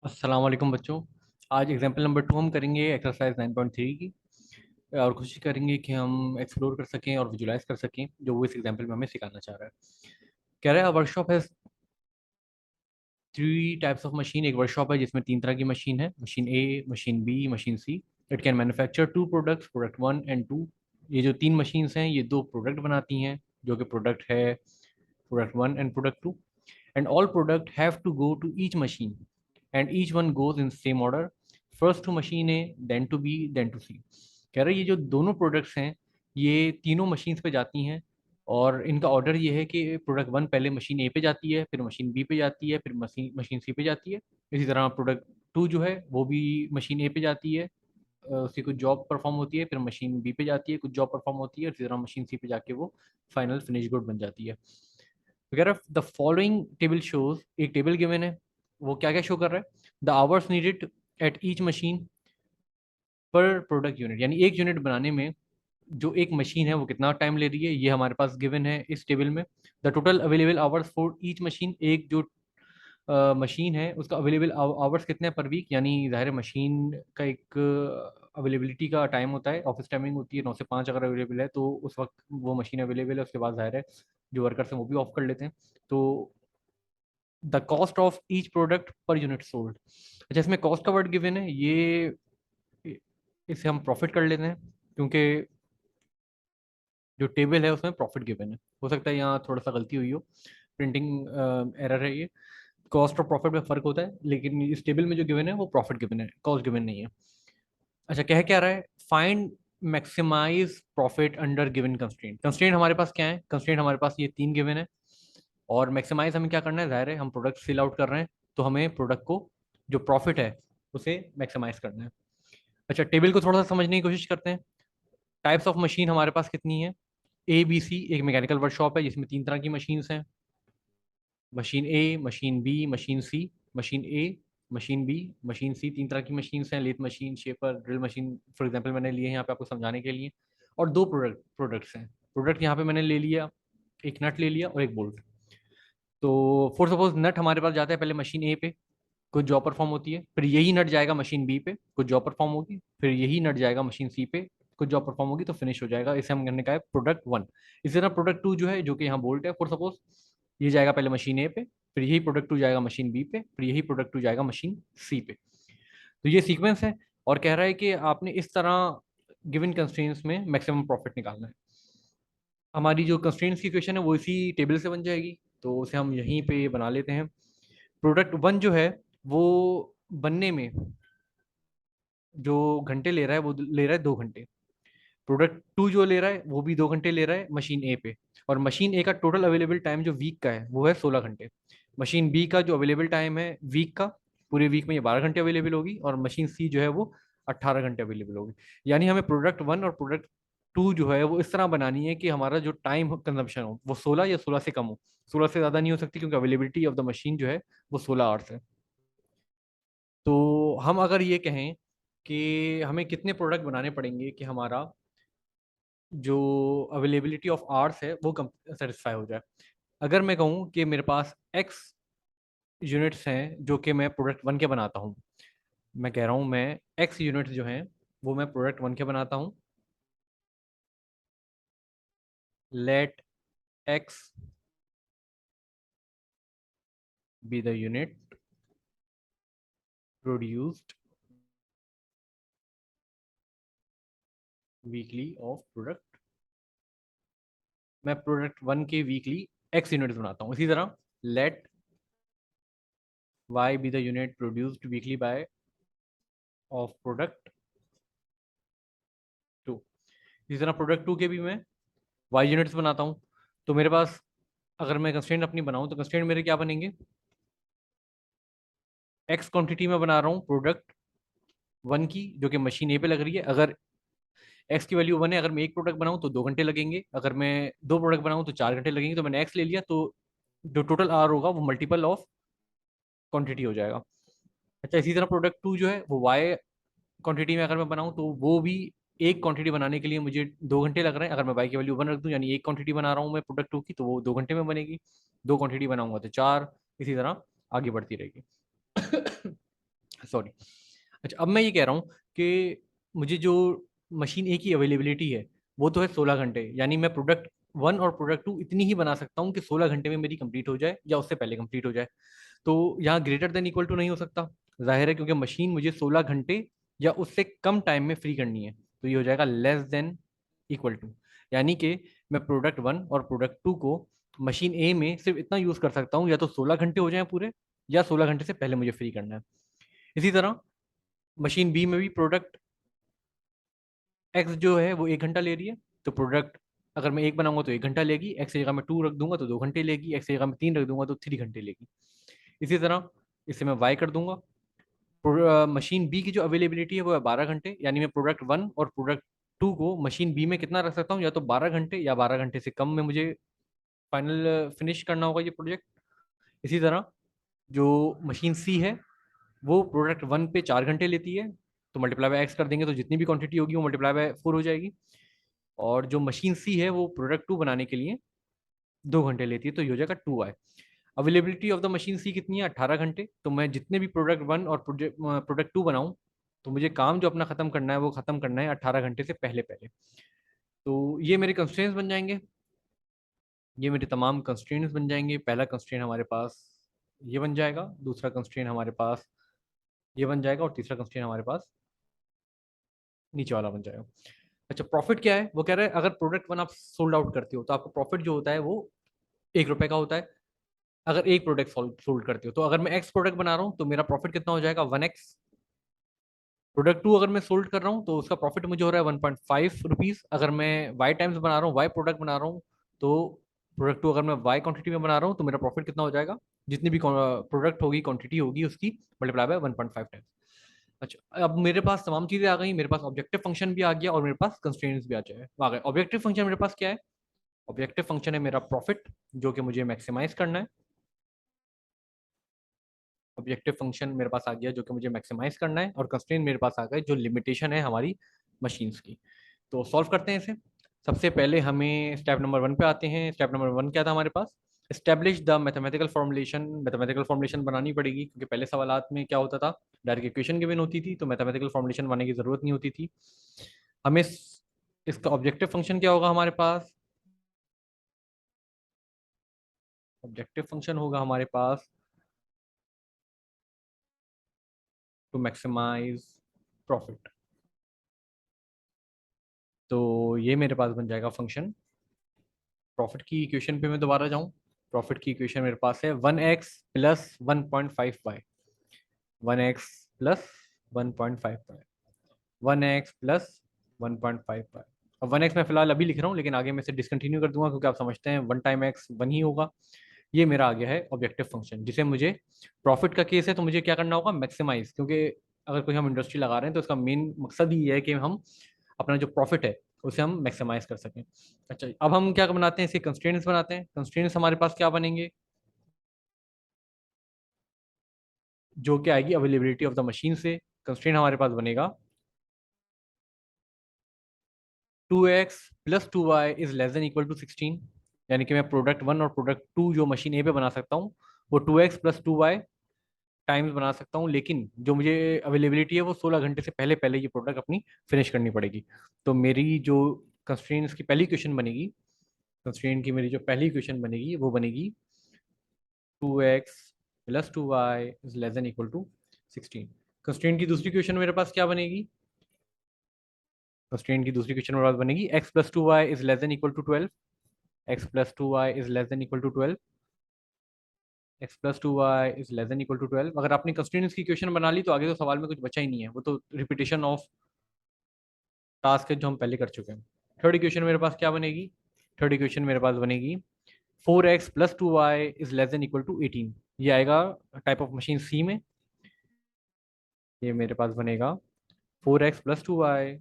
अस्सलाम वालेकुम बच्चों। आज एग्जाम्पल नंबर 2 हम करेंगे एक्सरसाइज 9.3 की। और कोशिश करेंगे कि हम एक्सप्लोर कर सकें और विजुलाइज कर सकें जो वो इस एग्जाम्पल में हमें सिखाना चाह रहा है। कह रहा है वर्कशॉप है थ्री टाइप्स ऑफ मशीन। एक वर्कशॉप है जिसमें तीन तरह की मशीन है, machine A, machine B, machine C. It can manufacture two products, product 1 and 2। ये जो तीन मशीन्स हैं ये दो प्रोडक्ट बनाती हैं, जो कि प्रोडक्ट है product 1 and product 2। And all product have to go to each machine and each one goes in same order, first to machine A, then to B, then to C. कह रहे ये जो दोनों प्रोडक्ट्स हैं ये तीनों machines पे जाती हैं, और इनका ऑर्डर ये है कि प्रोडक्ट 1 पहले मशीन ए पे जाती है, फिर मशीन बी पे जाती है, फिर मशीन मशीन सी पे जाती है। इसी तरह प्रोडक्ट 2 जो है वो भी मशीन ए पे जाती है, उसकी कुछ जॉब परफॉर्म होती है, फिर मशीन बी पे जाती है, कुछ जॉब परफॉर्म होती है, इसी तरह मशीन सी पे जाके वो फाइनल फिनिश गुड बन जाती है। वगैरह द फॉलोइंग टेबल शोज, एक टेबल गिवन है, वो क्या क्या शो कर रहा है? The hours needed at each machine पर प्रोडक्ट यूनिट, यानी एक यूनिट बनाने में जो एक मशीन है वो कितना टाइम ले रही है, ये हमारे पास गिवन है इस टेबल में। The total available hours for each machine, एक जो मशीन है उसका अवेलेबल आवर्स कितने हैं पर वीक, यानी ज़ाहिर है मशीन का एक अवेलेबिलिटी का टाइम होता है, ऑफिस टाइमिंग होती है 9 से 5, अगर अवेलेबल है तो उस वक्त वो मशीन अवेलेबल है, उसके बाद ज़ाहिर है जो वर्कर्स हैं वो भी ऑफ कर लेते हैं। तो the cost of each product per unit sold. अच्छा, इसमें कॉस्ट का वर्ड गिवन है, ये इसे हम प्रॉफिट कर लेते हैं, क्योंकि जो टेबल है उसमें प्रॉफिट गिवन है। हो सकता है यहाँ थोड़ा सा गलती हुई हो, प्रिंटिंग एरर है ये। कॉस्ट और प्रॉफिट में फर्क होता है, लेकिन इस टेबल में जो गिवन है वो प्रॉफिट गिवन है, कॉस्ट गिवन नहीं है। अच्छा, कह क्या रहा है? Find maximize profit under given constraint. Constraint हमारे पास क्या है? कंस्ट्रेंट हमारे पास ये तीन गिवन है, और मैक्सिमाइज हमें क्या करना है? जाहिर है हम प्रोडक्ट सेल आउट कर रहे हैं, तो हमें प्रोडक्ट को जो प्रॉफिट है उसे मैक्सिमाइज करना है। अच्छा, टेबल को थोड़ा सा समझने की कोशिश करते हैं। टाइप्स ऑफ मशीन हमारे पास कितनी है? ए बी सी, एक मैकेनिकल वर्कशॉप है जिसमें तीन तरह की मशीन्स हैं, machine A, machine B, machine C. Machine A, machine B, machine C, तीन तरह की मशीन्स हैं, lathe machine, shaper, drill machine for example मैंने लिए हैं यहाँ पे आपको समझाने के लिए। और दो प्रोडक्ट्स हैं। प्रोडक्ट यहाँ पे मैंने ले लिया, एक नट ले लिया और एक बोल्ट। तो फॉर सपोज नट हमारे पास जाता है पहले मशीन ए पे, कुछ जॉब परफॉर्म होती है, फिर यही नट जाएगा मशीन बी पे, कुछ जॉब परफॉर्म होगी, फिर यही नट जाएगा मशीन सी पे, कुछ जॉब परफॉर्म होगी, तो फिनिश हो जाएगा। इसे हम करने का है प्रोडक्ट 1। इसी तरह प्रोडक्ट 2 जो है, जो कि यहाँ बोल्ट है, फॉर सपोज ये जाएगा पहले मशीन ए पे, फिर यही प्रोडक्ट 2 जाएगा मशीन बी पे, फिर यही प्रोडक्ट 2 जाएगा मशीन सी पे। तो ये सीक्वेंस है, और कह रहा है कि आपने इस तरह गिवन कंस्ट्रेंट्स में मैक्सिमम प्रॉफिट निकालना है। हमारी जो कंस्ट्रेंट्स की इक्वेशन है वो इसी टेबल से बन जाएगी, तो उसे हम यहीं पे बना लेते हैं। प्रोडक्ट 1 जो है वो बनने में जो घंटे ले रहा है वो ले रहा है 2 घंटे। प्रोडक्ट 2 जो ले रहा है वो भी 2 घंटे ले रहा है मशीन ए पे। और मशीन ए का टोटल अवेलेबल टाइम जो वीक का है वो है 16 घंटे। मशीन बी का जो अवेलेबल टाइम है वीक का, पूरे वीक में ये 12 घंटे अवेलेबल होगी, और मशीन सी जो है वो 18 घंटे अवेलेबल होगी। यानी हमें प्रोडक्ट 1 और प्रोडक्ट 2 जो है वो इस तरह बनानी है कि हमारा जो टाइम कंजम्पशन हो वो 16 या 16 से कम हो। 16 से ज़्यादा नहीं हो सकती, क्योंकि अवेलेबिलिटी ऑफ द मशीन जो है वो 16 आवर्स है। तो हम अगर ये कहें कि हमें कितने प्रोडक्ट बनाने पड़ेंगे कि हमारा जो अवेलेबिलिटी ऑफ आवर्स है वो कम सेटिस्फाई हो जाए। अगर मैं कहूँ कि मेरे पास एक्स यूनिट्स हैं जो कि मैं प्रोडक्ट 1 के बनाता हूँ, मैं कह रहा हूँ मैं एक्स यूनिट्स जो हैं वो मैं प्रोडक्ट 1 के बनाता हूँ। Let x be the unit produced weekly of product. मैं प्रोडक्ट 1 के वीकली एक्स यूनिट्स बनाता हूँ। इसी तरह let y be the unit produced weekly by of product 2। इसी तरह प्रोडक्ट 2 के भी मैं वाई यूनिट्स बनाता हूँ। तो मेरे पास, अगर मैं कंस्ट्रेंट अपनी बनाऊँ तो कंस्ट्रेंट मेरे क्या बनेंगे? एक्स क्वांटिटी में बना रहा हूँ प्रोडक्ट 1 की, जो कि मशीन ए पे लग रही है। अगर एक्स की वैल्यू 1 है, अगर मैं एक प्रोडक्ट बनाऊँ तो 2 घंटे लगेंगे, अगर मैं दो प्रोडक्ट बनाऊँ तो 4 घंटे लगेंगे। तो मैंने एक्स ले लिया, तो जो टोटल आर होगा वो मल्टीपल ऑफ क्वांटिटी हो जाएगा। अच्छा, इसी तरह प्रोडक्ट 2 जो है वो वाई क्वांटिटी में अगर मैं बनाऊँ तो वो भी एक क्वांटिटी बनाने के लिए मुझे 2 घंटे लग रहे हैं। अगर मैं वाई की वैल्यू 1 रख दूँ, यानी एक क्वांटिटी बना रहा हूँ मैं प्रोडक्ट 2 की, तो वो 2 घंटे में बनेगी। दो क्वांटिटी बनाऊंगा तो 4, इसी तरह आगे बढ़ती रहेगी। सॉरी। अच्छा, अब मैं ये कह रहा हूँ कि मुझे जो मशीन ए की अवेलेबिलिटी है वो तो है 16 घंटे, यानी मैं प्रोडक्ट वन और प्रोडक्ट टू इतनी ही बना सकता हूँ कि 16 घंटे में मेरी कंप्लीट हो जाए या उससे पहले कंप्लीट हो जाए। तो यहाँ ग्रेटर देन इक्वल टू नहीं हो सकता, जाहिर है, क्योंकि मशीन मुझे 16 घंटे या उससे कम टाइम में फ्री करनी है। तो ये हो जाएगा लेस देन इक्वल टू, यानी कि मैं प्रोडक्ट वन और प्रोडक्ट टू को मशीन ए में सिर्फ इतना यूज कर सकता हूँ, या तो 16 घंटे हो जाए पूरे, या 16 घंटे से पहले मुझे फ्री करना है। इसी तरह मशीन बी में भी प्रोडक्ट एक्स जो है वो 1 घंटा ले रही है, तो प्रोडक्ट अगर मैं एक बनाऊंगा तो 1 घंटा लेगी, एक्स की जगह मैं 2 रख दूंगा तो 2 घंटे लेगी, एक्स की जगह मैं 3 रख दूंगा तो 3 घंटे लेगी। इसी तरह इसे मैं वाई कर दूंगा। मशीन बी की जो अवेलेबिलिटी है वो है 12 घंटे, यानी मैं प्रोडक्ट वन और प्रोडक्ट टू को मशीन बी में कितना रख सकता हूँ, या तो 12 घंटे या 12 घंटे से कम में मुझे फाइनल फिनिश करना होगा ये प्रोजेक्ट। इसी तरह जो मशीन सी है वो प्रोडक्ट वन पे 4 घंटे लेती है, तो मल्टीप्लाई बाय एक्स कर देंगे तो जितनी भी क्वांटिटी होगी वो मल्टीप्लाई बाय 4 हो जाएगी। और जो मशीन सी है वो प्रोडक्ट टू बनाने के लिए 2 घंटे लेती है, तो ये हो जाएगा 2i। Availability of the machine C कितनी है, 18 घंटे। तो मैं जितने भी प्रोडक्ट वन और प्रोडक्ट टू बनाऊं, तो मुझे काम जो अपना खत्म करना है वो खत्म करना है 18 घंटे से पहले पहले। तो ये मेरे कंस्ट्रेंट्स बन जाएंगे, ये मेरे तमाम कंस्ट्रेंट्स बन जाएंगे। पहला कंस्ट्रेंट हमारे पास ये बन जाएगा, दूसरा कंस्ट्रेंट हमारे पास ये बन जाएगा, और तीसरा कंस्ट्रेंट हमारे पास नीचे वाला बन जाएगा। अच्छा, प्रॉफिट क्या है, वो कह रहे हैं अगर प्रोडक्ट वन आप सोल्ड आउट करते हो तो आपका प्रॉफिट जो होता है वो 1 रुपए का होता है, अगर एक प्रोडक्ट सोल्ड करते हो। तो अगर मैं एक्स प्रोडक्ट बना रहा हूँ तो मेरा प्रॉफिट कितना हो जाएगा, 1x। प्रोडक्ट टू अगर मैं सोल्ड कर रहा हूँ तो उसका प्रॉफिट मुझे हो रहा है 1.5 रुपीज। अगर मैं वाई टाइम्स बना रहा हूँ, वाई प्रोडक्ट बना रहा हूँ, तो प्रोडक्ट टू अगर मैं वाई क्वांटिटी में बना रहा हूँ तो मेरा प्रॉफिट कितना हो जाएगा, जितनी भी प्रोडक्ट होगी क्वांटिटी होगी उसकी मल्टीप्लाई बाय 1.5 टाइम्स। अच्छा, अब मेरे पास तमाम चीजें आ गई, मेरे पास ऑब्जेक्टिव फंक्शन भी आ गया और मेरे पास कंस्ट्रेंट्स भी आ गए। ऑब्जेक्टिव फंक्शन मेरे पास क्या है, ऑब्जेक्टिव फंक्शन है मेरा प्रॉफिट, जो कि मुझे मैक्सिमाइज करना है। ऑब्जेक्टिव फंक्शन मेरे पास आ गया जो कि मुझे मैक्सिमाइज करना है, और कंस्ट्रेंट मेरे पास आ गए जो लिमिटेशन है हमारी मशीन्स की। तो सॉल्व करते हैं इसे। सबसे पहले हमें स्टेप नंबर वन पे आते हैं। स्टेप नंबर वन क्या था हमारे पास, establish the mathematical formulation. Mathematical formulation बनानी पड़ेगी, क्योंकि पहले सवालात में क्या होता था, डायरेक्ट इक्वेशन गिवन होती थी, तो मैथमेटिकल फॉर्मुलेशन बनाने की जरूरत नहीं होती थी हमें। इसका ऑब्जेक्टिव फंक्शन क्या होगा हमारे पास, ऑब्जेक्टिव फंक्शन होगा हमारे पास टू मैक्सिमाइज प्रॉफिट। तो ये मेरे पास बन जाएगा फंक्शन। प्रॉफिट की इक्वेशन पे मैं दोबारा जाऊं, प्रॉफिट की इक्वेशन मेरे पास है 1x plus 1.5y, 1x plus 1.5y, 1x plus 1.5y। अब 1x मैं फिलहाल अभी लिख रहा हूँ, लेकिन आगे मैं इसे डिसकंटिन्यू कर दूंगा, क्योंकि आप समझते हैं वन टाइम एक्स वन ही होगा। ये मेरा आ गया है ऑब्जेक्टिव फंक्शन, जिसे मुझे, प्रॉफिट का केस है तो मुझे क्या करना होगा, मैक्सिमाइज, क्योंकि अगर कोई हम इंडस्ट्री लगा रहे हैं तो उसका मेन मकसद ही है कि हम अपना जो प्रॉफिट है उसे हम मैक्सिमाइज कर सकें। अच्छा, अब हम क्या बनाते हैं, इसके कंस्ट्रेंट्स बनाते हैं। कंस्ट्रेंट्स हमारे पास क्या बनेंगे, जो कि आएगी अवेलेबिलिटी ऑफ द मशीन से। कंस्ट्रेंट हमारे पास बनेगा 2x plus 2y is less than equal to 16, यानी कि मैं प्रोडक्ट वन और प्रोडक्ट टू जो मशीन ए पे बना सकता हूँ वो 2x प्लस 2y टाइम्स बना सकता हूँ, लेकिन जो मुझे अवेलेबिलिटी है वो 16 घंटे से पहले पहले ये प्रोडक्ट अपनी फिनिश करनी पड़ेगी। तो मेरी जो कंस्ट्रेंट्स की पहली क्वेश्चन बनेगी, कंस्ट्रेंट की मेरी जो पहली क्वेश्चन बनेगी वो बनेगी 2x plus 2y is less than equal to 16। Constraint की दूसरी क्वेश्चन मेरे पास क्या बनेगी, कंस्ट्रेंट की दूसरी क्वेश्चन मेरे पास बनेगी x plus 2y is less than equal to 12, x plus 2y is less than equal to 12, x plus 2y is less than equal to 12। अगर आपने कंस्ट्रेंट्स की क्वेश्चन बना ली तो आगे तो सवाल में कुछ बचा ही नहीं है, वो तो रिपीटेशन ऑफ टास्क है जो हम पहले कर चुके हैं। थर्ड इक्वेशन मेरे पास क्या बनेगी, थर्ड इक्वेशन मेरे पास बनेगी 4x plus 2y is less than equal to 18। ये आएगा टाइप ऑफ मशीन सी में। ये मेरे पास बनेगा 4x plus 2y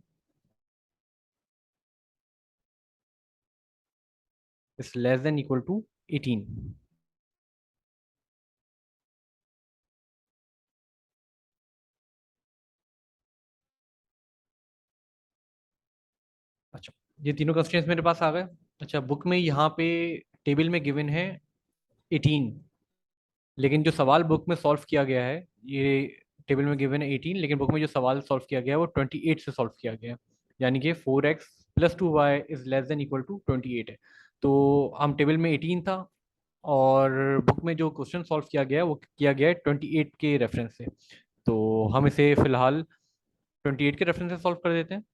is less than equal to 18। अच्छा, ये तीनों कंस्ट्रेंट्स मेरे पास आ गए। अच्छा, बुक में यहाँ पे टेबल में गिवन है 18, लेकिन जो सवाल बुक में सॉल्व किया गया है ये टेबल में गिवन है 18, लेकिन बुक में जो सवाल सॉल्व किया गया है वो 28 से सॉल्व किया गया है, यानी कि 4x plus 2y is less than equal to 28 है। तो हम टेबल में 18 था, और बुक में जो क्वेश्चन सॉल्व किया गया है वो किया गया है 28 के रेफरेंस से। तो हम इसे फिलहाल 28 के रेफरेंस से सॉल्व कर देते हैं।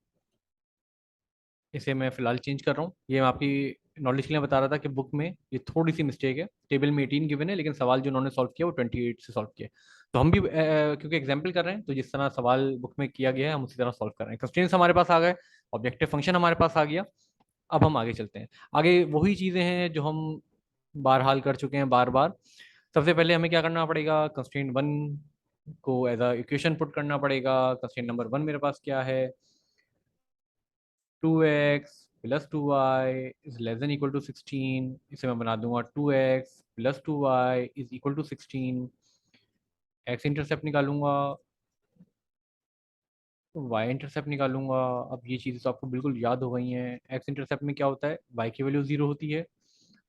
इसे मैं फिलहाल चेंज कर रहा हूँ। ये मैं आपकी नॉलेज के लिए बता रहा था कि बुक में ये थोड़ी सी मिस्टेक है, टेबल में 18 गिवन है लेकिन सवाल जो उन्होंने सॉल्व किया वो 28 से सॉल्व किया। तो हम भी क्योंकि एग्जाम्पल कर रहे हैं, तो जिस तरह सवाल बुक में किया गया है हम उसी तरह सॉल्व कर रहे हैं। कंस्ट्रेंट्स हमारे पास आ गए, ऑब्जेक्टिव फंक्शन हमारे पास आ गया। अब हम आगे चलते हैं। आगे वही चीज़ें हैं जो हम बहरहाल कर चुके हैं बार बार। सबसे पहले हमें क्या करना पड़ेगा, कंस्ट्रेंट वन को एज अ इक्वेशन पुट करना पड़ेगा। कंस्ट्रेंट नंबर वन मेरे पास क्या है, 2x plus 2y is less than equal to 16। इसे मैं बना दूंगा 2x plus 2y is equal to 16। x intercept निकालूंगा, y इंटरसेप्ट निकालूंगा। अब ये चीज़ें तो आपको बिल्कुल याद हो गई हैं। x इंटरसेप्ट में क्या होता है, y की वैल्यू जीरो होती है,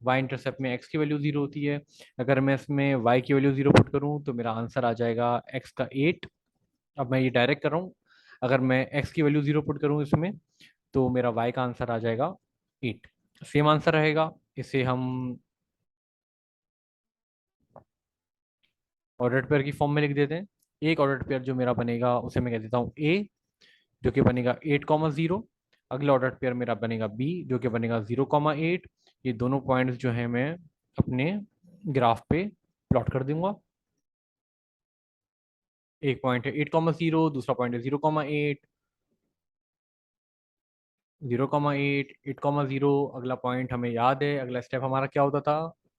y इंटरसेप्ट में x की वैल्यू जीरो होती है। अगर मैं इसमें y की वैल्यू जीरो पुट करूँ तो मेरा आंसर आ जाएगा x का 8। अब मैं ये डायरेक्ट कर रहा हूँ, अगर मैं x की वैल्यू जीरो पुट करूँ इसमें तो मेरा y का आंसर आ जाएगा 8। सेम आंसर रहेगा। इसे हम ऑर्डर पेयर की फॉर्म में लिख देते हैं। एक ऑर्डर पेयर जो मेरा बनेगा उसे मैं कह देता हूँ a, जो कि बनेगा 8,0। अगला ऑर्डर पेयर मेरा बनेगा b, जो कि बनेगा 0,8। ये दोनों पॉइंट्स जो हैं मैं अपने ग्राफ पे प्लॉट कर दूंगा। एक पॉइंट है 8,0, दूसरा पॉइंट है 0,8, 0,8, 8,0। अगला पॉइंट हमें याद है, अगला स्टेप हमारा क्या होता था,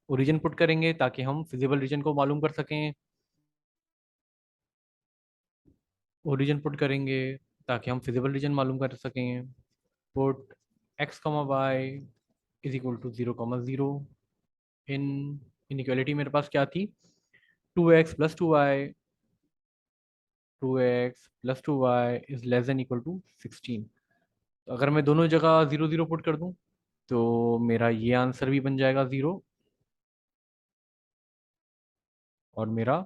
ओरिजिन पुट करेंगे ताकि हम फिजिबल रीजन को मालूम कर सकें। ओरिजिन पुट करेंगे ताकि हम फिजिबल रीजन मालूम कर सकें। Put x comma y is equal to 0,0। इन इनइक्वालिटी मेरे पास क्या थी, 2x plus 2y, 2x plus 2y is less than equal to 16। तो अगर मैं दोनों जगह जीरो जीरो पुट कर दूं तो मेरा ये आंसर भी बन जाएगा जीरो, और मेरा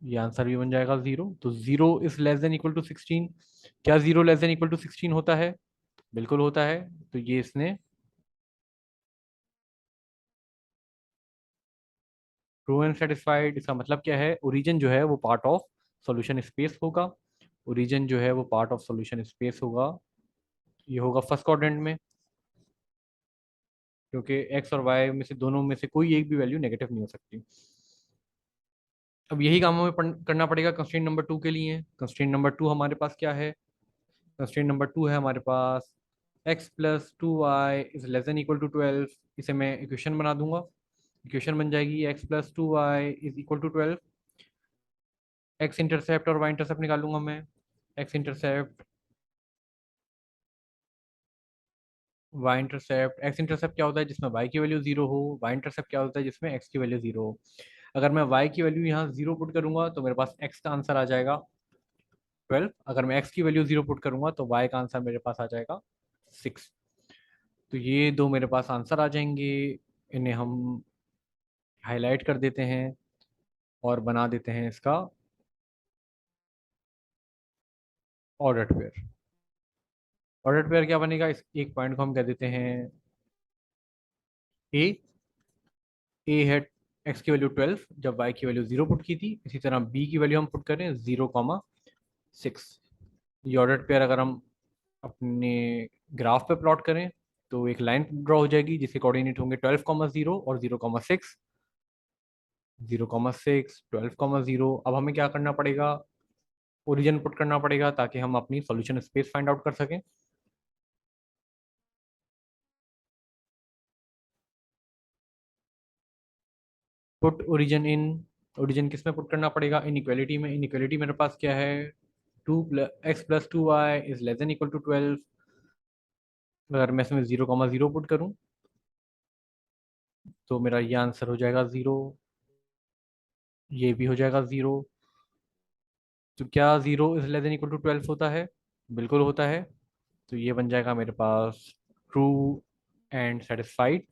ये आंसर भी बन जाएगा जीरो। तो zero is less than equal to 16। क्या zero less than equal to 16 होता है, बिल्कुल होता है। तो ये इसने ट्रू एंड सेटिस्फाइड। इसका मतलब क्या है, ओरिजिन जो है वो पार्ट ऑफ सॉल्यूशन स्पेस होगा। ओरिजिन जो है वो पार्ट ऑफ सॉल्यूशन स्पेस होगा। ये होगा फर्स्ट क्वाड्रेंट में, क्योंकि एक्स और वाई में से दोनों में से कोई एक भी वैल्यू नेगेटिव नहीं हो सकती। अब यही काम हमें करना पड़ेगा कंस्ट्रेंट नंबर टू के लिए। कंस्ट्रेंट नंबर टू हमारे पास क्या है, कंस्ट्रेंट नंबर टू है हमारे पास x plus 2y is less than equal to 12। इसे मैं इक्वेशन बना दूंगा। इक्वेशन बन जाएगी x plus 2y is equal to 12। X intercept और वाई इंटरसेप्ट निकालूंगा मैं। एक्स इंटरसेप्ट क्या होता है, जिसमें वाई की वैल्यू जीरो हो। वाई इंटरसेप्ट क्या होता है, जिसमें एक्स की वैल्यू जीरो हो। अगर मैं वाई की वैल्यू यहाँ जीरो पुट करूंगा तो मेरे पास एक्स का आंसर आ जाएगा 12। अगर मैं एक्स की वैल्यू जीरो पुट करूंगा तो वाई का आंसर मेरे पास आ जाएगा 6। तो ये दो मेरे पास आंसर आ जाएंगे। इन्हें हम हाईलाइट कर देते हैं और बना देते हैं इसका ऑर्डर पेयर। ऑर्डर पेयर क्या बनेगा, इस एक पॉइंट को हम कह देते हैं ए। ए है एक्स की वैल्यू 12 जब वाई की वैल्यू जीरो पुट की थी। इसी तरह बी की वैल्यू हम पुट करें 0,6। ये ऑर्डर पेयर अगर हम अपने ग्राफ पे प्लॉट करें तो एक लाइन ड्रॉ हो जाएगी जिसके कोऑर्डिनेट होंगे 12,0 और 0,6। 0,6, 12,0। अब हमें क्या करना पड़ेगा, ओरिजिन पुट करना पड़ेगा ताकि हम अपनी सॉल्यूशन स्पेस फाइंड आउट कर सकें। पुट ओरिजिन इन, ओरिजिन किस में पुट करना पड़ेगा, इनइक्वालिटी में। इनइक्वालिटी मेरे पास क्या है, x plus 2y is less than equal to 12। अगर मैं इसमें 0,0 पुट करूं तो मेरा ये आंसर हो जाएगा जीरो, ये भी हो जाएगा जीरो। तो क्या zero is less than equal to 12 होता है, बिल्कुल होता है। तो ये बन जाएगा मेरे पास true and satisfied.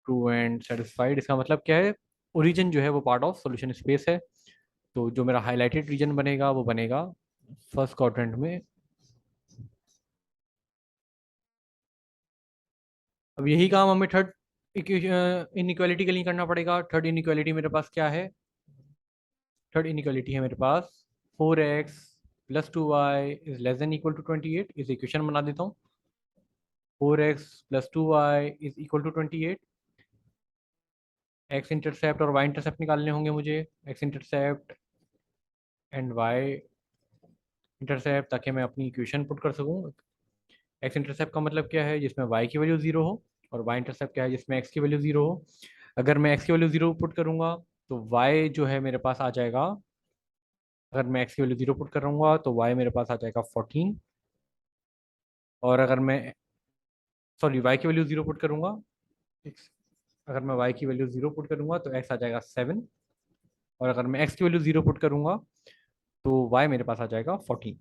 True and satisfied इसका मतलब क्या है, ओरिजिन जो है वो पार्ट ऑफ सोल्यूशन स्पेस है। तो जो मेरा हाईलाइटेड रीजन बनेगा वो बनेगा फर्स्ट क्वाड्रेंट में। अब यही काम हमें थर्ड इनइक्वालिटी के लिए करना पड़ेगा। थर्ड इनइक्वालिटी मेरे पास क्या है? थर्ड इनइक्वालिटी है मेरे पास 4x plus 2y is less than equal to 28। इस इक्वेशन बना देता हूँ। 4x plus 2y is equal to 28। X intercept और वाई इंटरसेप्ट निकालने होंगे मुझे। X intercept and y intercept, ताकि मैं अपनी इक्वेशन पुट कर सकूँ। एक्स इंटरसेप्ट का मतलब क्या है? जिसमें वाई की वैल्यू जीरो हो। और वाई इंटरसेप्ट क्या है? जिसमें एक्स की वैल्यू जीरो हो। अगर मैं एक्स की वैल्यू जीरो पुट करूंगा तो वाई जो है मेरे पास आ जाएगा। अगर मैं एक्स की वैल्यू जीरो पुट करूंगा तो वाई मेरे पास आ जाएगा 14। और अगर मैं सॉरी वाई की वैल्यू जीरो पुट करूंगा, अगर मैं वाई की वैल्यू जीरो पुट करूंगा तो एक्स आ जाएगा 7। और अगर मैं एक्स की वैल्यू जीरो पुट करूंगा तो वाई मेरे पास आ जाएगा 14।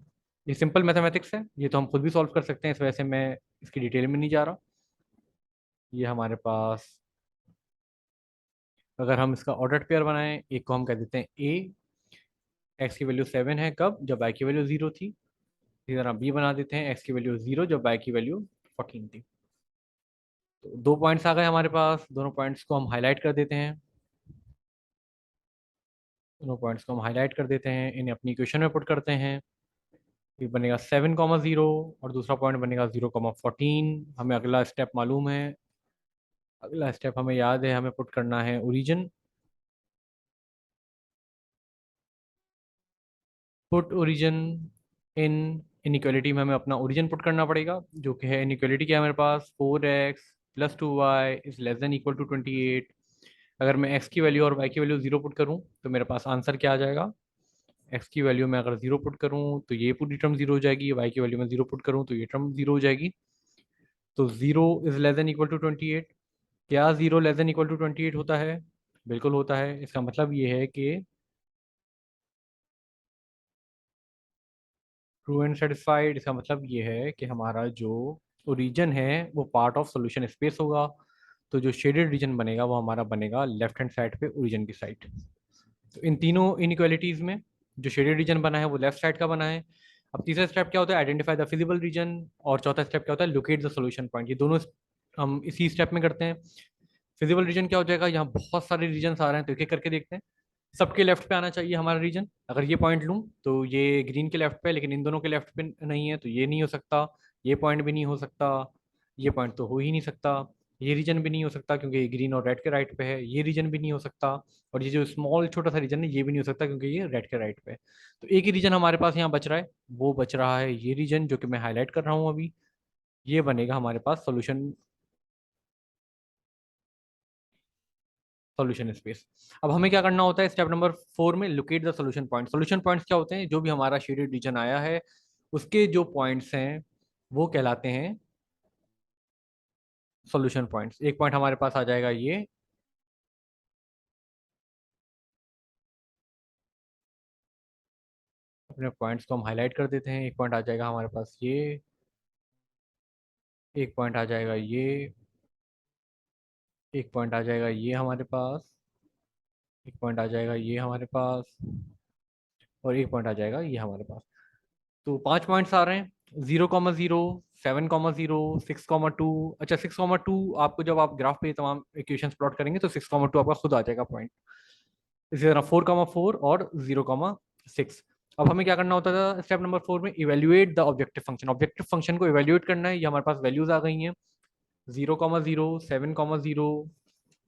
ये सिंपल मैथमेटिक्स है, ये तो हम खुद भी सॉल्व कर सकते हैं, इस वजह से मैं इसकी डिटेल में नहीं जा रहा। ये हमारे पास, अगर हम इसका ऑर्डर पेयर बनाएं, एक को हम कह देते हैं ए। एक्स की वैल्यू 7 है कब? जब वाई की वैल्यू जीरो थी। इसी तरह बी बना देते हैं, एक्स की वैल्यू जीरो जब वाई की वैल्यू 14 थी। तो दो पॉइंट्स आ गए हमारे पास, दोनों पॉइंट्स को हम हाईलाइट कर देते हैं। दोनों पॉइंट्स को हम हाईलाइट कर देते हैं, इन्हें अपनी इक्वेशन में पुट करते हैं। ये बनेगा 7,0 और दूसरा पॉइंट बनेगा 0,14। हमें अगला स्टेप मालूम है। अगला स्टेप हमें याद है, हमें पुट करना है ओरिजिन। पुट ओरिजिन इन इनइक्वालिटी में हमें अपना ओरिजिन पुट करना पड़ेगा, जो कि है इनइक्वालिटी क्या है मेरे पास? 4x plus 2y is less than equal to 28। अगर मैं x की वैल्यू और y की वैल्यू जीरो पुट करूं तो मेरे पास आंसर क्या आ जाएगा? x की वैल्यू में अगर जीरो पुट करूं तो ये पूरी टर्म जीरो हो जाएगी, y की वैल्यू में जीरो पुट करूं तो ये टर्म जीरो हो जाएगी। तो zero is less than equal to 28। क्या zero less than equal to 28 होता है? बिल्कुल होता है। इसका मतलब ये है कि ट्रू एंड सेटिस्फाइड। इसका मतलब ये है कि हमारा जो ओरिजिन है वो पार्ट ऑफ सॉल्यूशन स्पेस होगा। तो जो शेडेड रीजन बनेगा वो हमारा बनेगा लेफ्ट हैंड साइड पे ओरिजिन की साइड। तो इन तीनों इनइक्वालिटीज में जो शेडेड रीजन बना है वो लेफ्ट साइड का बना है। अब तीसरा स्टेप क्या होता है? Identify the feasible region. और चौथा स्टेप क्या होता है? Locate the solution point. ये दोनों हम इसी स्टेप में करते हैं। फिजिबल रीजन क्या हो जाएगा? यहाँ बहुत सारे रीजन आ रहे हैं, तो एक एक करके देखते हैं। सबके लेफ्ट पे आना चाहिए हमारा रीजन। अगर ये पॉइंट लूँ तो ये ग्रीन के लेफ्ट पे है, लेकिन इन दोनों के लेफ्ट पे नहीं है, तो ये नहीं हो सकता। ये पॉइंट भी नहीं हो सकता। ये पॉइंट तो हो ही नहीं सकता। ये रीजन भी नहीं हो सकता क्योंकि ये ग्रीन और रेड के राइट पे है। ये रीजन भी नहीं हो सकता। और ये जो स्मॉल छोटा सा रीजन है ये भी नहीं हो सकता क्योंकि ये रेड के राइट पे है। तो एक ही रीजन हमारे पास यहाँ बच रहा है, वो बच रहा है ये रीजन जो कि मैं हाईलाइट कर रहा हूँ अभी। ये बनेगा हमारे पास सोल्यूशन सॉल्यूशन स्पेस। अब हमें क्या करना होता है स्टेप नंबर 4 में? Locate the solution point. Solution points क्या होते हैं? जो भी हमारा शेडेड रीजन आया है उसके जो पॉइंट्स हैं वो कहलाते हैं सॉल्यूशन पॉइंट्स। एक पॉइंट हमारे पास आ जाएगा ये। अपने पॉइंट्स को हम हाईलाइट कर देते हैं। एक पॉइंट आ जाएगा हमारे पास ये। एक पॉइंट आ जाएगा ये। एक पॉइंट आ जाएगा ये हमारे पास। एक पॉइंट आ जाएगा ये हमारे पास। और एक पॉइंट आ जाएगा ये हमारे पास। तो 5 पॉइंट्स आ रहे हैं। 0,0, 7,0, 6,2। अच्छा 6,2 आपको जब आप ग्राफ पे तमाम इक्वेशंस प्लॉट करेंगे तो 6,2 आपका खुद आ जाएगा पॉइंट। इसी तरह 4,4 और 0,6। अब हमें क्या करना होता था स्टेप नंबर 4 में? Evaluate the objective function. Objective function को इवेल्युएट करना है। ये हमारे पास वैल्यूज आ गई हैं। 0,0, 7,0,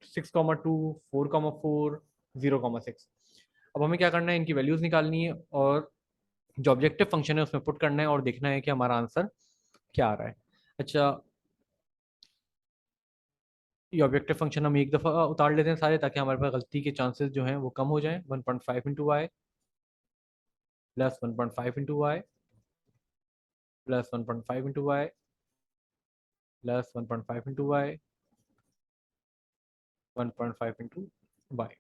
6,2, 4,4, 0,6। अब हमें क्या करना है? इनकी वैल्यूज निकालनी है और जो ऑब्जेक्टिव फंक्शन है उसमें पुट करना है और देखना है कि हमारा आंसर क्या आ रहा है। अच्छा, ये ऑब्जेक्टिव फंक्शन हम एक दफ़ा उतार लेते हैं सारे, ताकि हमारे पास गलती के चांसेस जो हैं वो कम हो जाएं। 1.5 into y plus 1.5 into y plus 1.5 into y plus 1.5 into y 1.5 into y.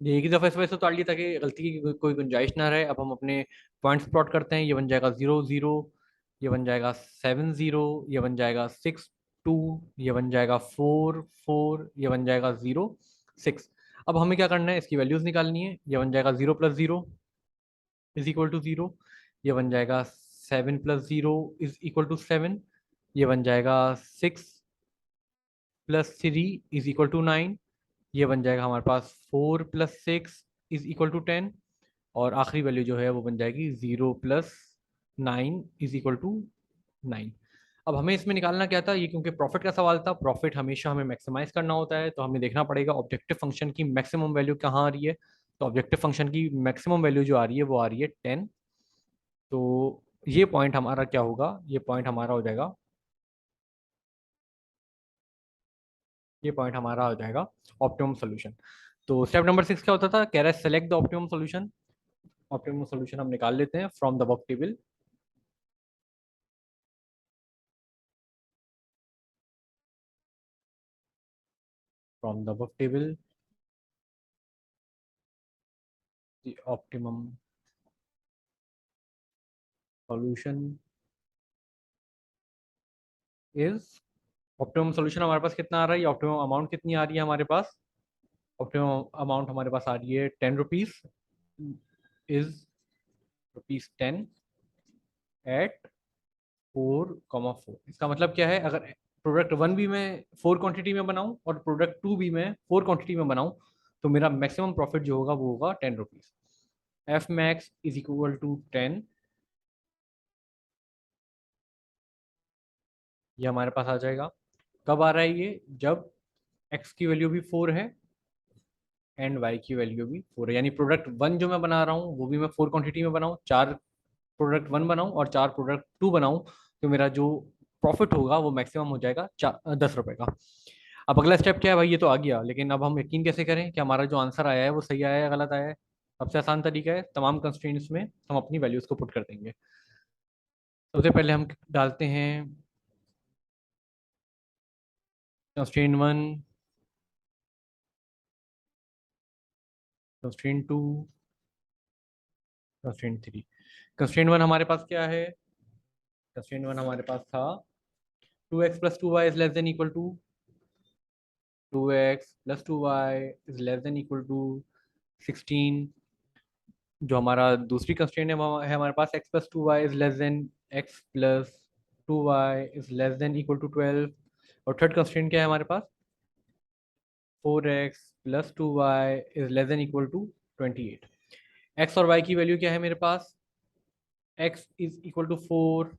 ये एक ही दफ़ा इस वजह से उतार लिया ताकि गलती की कोई गुंजाइश ना रहे। अब हम अपने पॉइंट्स प्लॉट करते हैं। ये बन जाएगा 0, 0। ये बन जाएगा 7, 0। ये बन जाएगा 6, 2, ये बन जाएगा 4, 4, ये बन जाएगा 0, 6। अब हमें क्या करना है, इसकी वैल्यूज निकालनी है। ये बन जाएगा 0 + 0 इज इक्वल टू 0, ये बन जाएगा 7 + 0 इज इक्वल टू 7, ये बन जाएगा 6 + 3 इज इक्वल टू 9, ये बन जाएगा हमारे पास 4 + 6 इज इक्वल टू 10, और आखिरी वैल्यू जो है वो बन जाएगी 0 + 9 इज इक्वल टू 9। अब हमें इसमें निकालना क्या था, ये क्योंकि प्रॉफिट का सवाल था, प्रॉफिट हमेशा हमें मैक्सिमाइज करना होता है, तो हमें देखना पड़ेगा ऑब्जेक्टिव फंक्शन की मैक्सिमम वैल्यू कहाँ आ रही है। तो ऑब्जेक्टिव फंक्शन की मैक्सिमम वैल्यू जो आ रही है वो आ रही है 10। तो ये पॉइंट हमारा क्या होगा, ये पॉइंट हमारा हो जाएगा, ये पॉइंट हमारा हो जाएगा ऑप्टिमम सोल्यूशन। तो स्टेप नंबर 6 क्या होता था, कह रहा है select the optimum solution. Optimum solution हम निकाल लेते हैं from the work table. From the work table the optimum solution is, optimum solution हमारे पास कितना आ रहा है, ऑप्टिमम अमाउंट कितनी आ रही है हमारे पास, ऑप्टिमम अमाउंट हमारे पास आ रही है 10 रुपीज, इज ₹10 एट 4,4। इसका मतलब क्या है, अगर प्रोडक्ट 1 भी मैं 4 क्वांटिटी में बनाऊं और प्रोडक्ट 2 भी मैं 4 क्वांटिटी में बनाऊं, तो मेरा मैक्सिमम प्रॉफिट जो होगा वो होगा 10 rupees. F max is equal to 10, ये हमारे पास आ जाएगा। कब आ रहा है ये, जब एक्स की वैल्यू भी 4 है एंड वाई की वैल्यू भी 4 है, यानी प्रोडक्ट 1 जो मैं बना रहा हूँ वो भी मैं 4 क्वांटिटी में बनाऊँ, 4 प्रोडक्ट 1 बनाऊँ और 4 प्रोडक्ट 2 बनाऊँ, तो मेरा जो प्रॉफिट होगा वो मैक्सिमम हो जाएगा 10 रुपए का। अब अगला स्टेप क्या है भाई, ये तो आ गया, लेकिन अब हम यकीन कैसे करें कि हमारा जो आंसर आया है वो सही आया है या गलत आया है। सबसे आसान तरीका है, तमाम कंस्ट्रेंट्स में हम अपनी वैल्यूज को पुट कर देंगे। सबसे पहले हम डालते हैं कंस्ट्रेंट 1, कंस्ट्रेंट 2, कंस्ट्रेंट 3। कंस्ट्रेंट 1 हमारे पास क्या है, कंस्ट्रेंट 1 हमारे पास था 2x + 2y is less than equal to, 2x + 2y is less than equal to 16। जो हमारा दूसरी कंस्ट्रेंट है वो है हमारे पास x + 2y is less than x + 2y is less than equal to 12। और थर्ड कंस्ट्रेंट क्या है हमारे पास, 4x + 2y is less than equal to 28। x और y की वैल्यू क्या है मेरे पास, x is equal to 4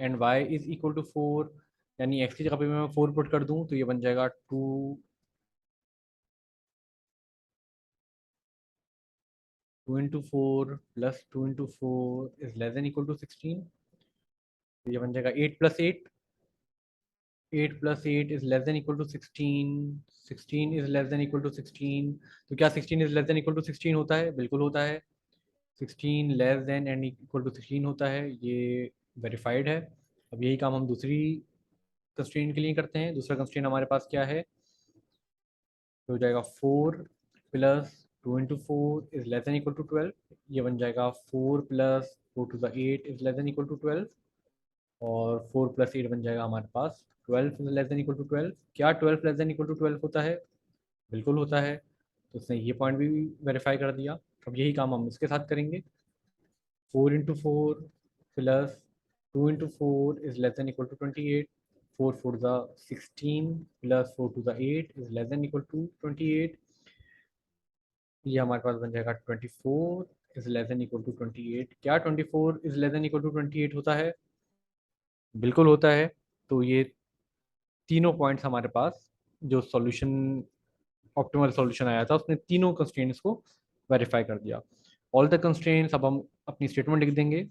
and y is equal to 4, यानी x की जगह पे मैं 4 पुट कर दूं तो ये बन जाएगा 2 × 4 + 2 × 4 is less than equal to 16। तो ये बन जाएगा 8 + 8, 8 + 8 is less than equal to 16, 16 is less than equal to 16। तो क्या 16 is less than equal to 16 होता है, बिल्कुल होता है। 16 less than and equal to 16 होता है, ये वेरीफाइड है। अब यही काम हम दूसरी कंस्ट्रेंट के लिए करते हैं। दूसरा कंस्ट्रेंट हमारे पास क्या है, तो हो जाएगा 4 + 2 × 4 is less than equal to 12, ये बन जाएगा 4 + 4 to the 8 is less than equal to 12, और 4 + 8 बन जाएगा हमारे पास 12 is less than equal to 12। क्या 12 लेस देन इक्वल टू 12 होता है, बिल्कुल होता है। तो उसने ये पॉइंट भी वेरीफाई कर दिया। अब यही काम हम इसके साथ करेंगे, 4 × 4 + 2 × 4 is less than equal to 28, 4 × 4 = 16 + 4 to the 8 is less than equal to 28, ये हमारे पास बन जाएगा 24 is less than equal to 28। क्या 24 is less than equal to 28 होता है, बिल्कुल होता है। तो ये तीनों पॉइंट्स हमारे पास, जो सॉल्यूशन ऑप्टिमल सॉल्यूशन आया था उसने तीनों कंस्ट्रेंट्स को वेरीफाई कर दिया। ऑल द कंस्ट्रेंट्स, अब हम अपनी स्टेटमेंट लिख देंगे,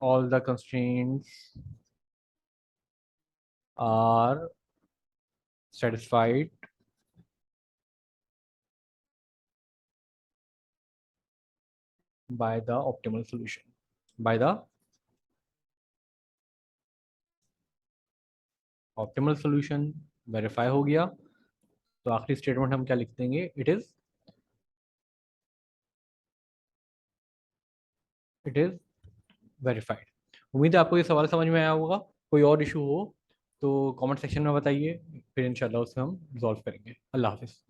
all the constraints are satisfied by the optimal solution, by the optimal solution। Verify हो गया, तो आखिरी स्टेटमेंट हम क्या लिख देंगे, इट इज वेरीफाइड। उम्मीद है आपको ये सवाल समझ में आया होगा। कोई और इशू हो तो कमेंट सेक्शन में बताइए, फिर इंशाल्लाह उससे हम रिजॉल्व करेंगे। अल्लाह हाफिज़।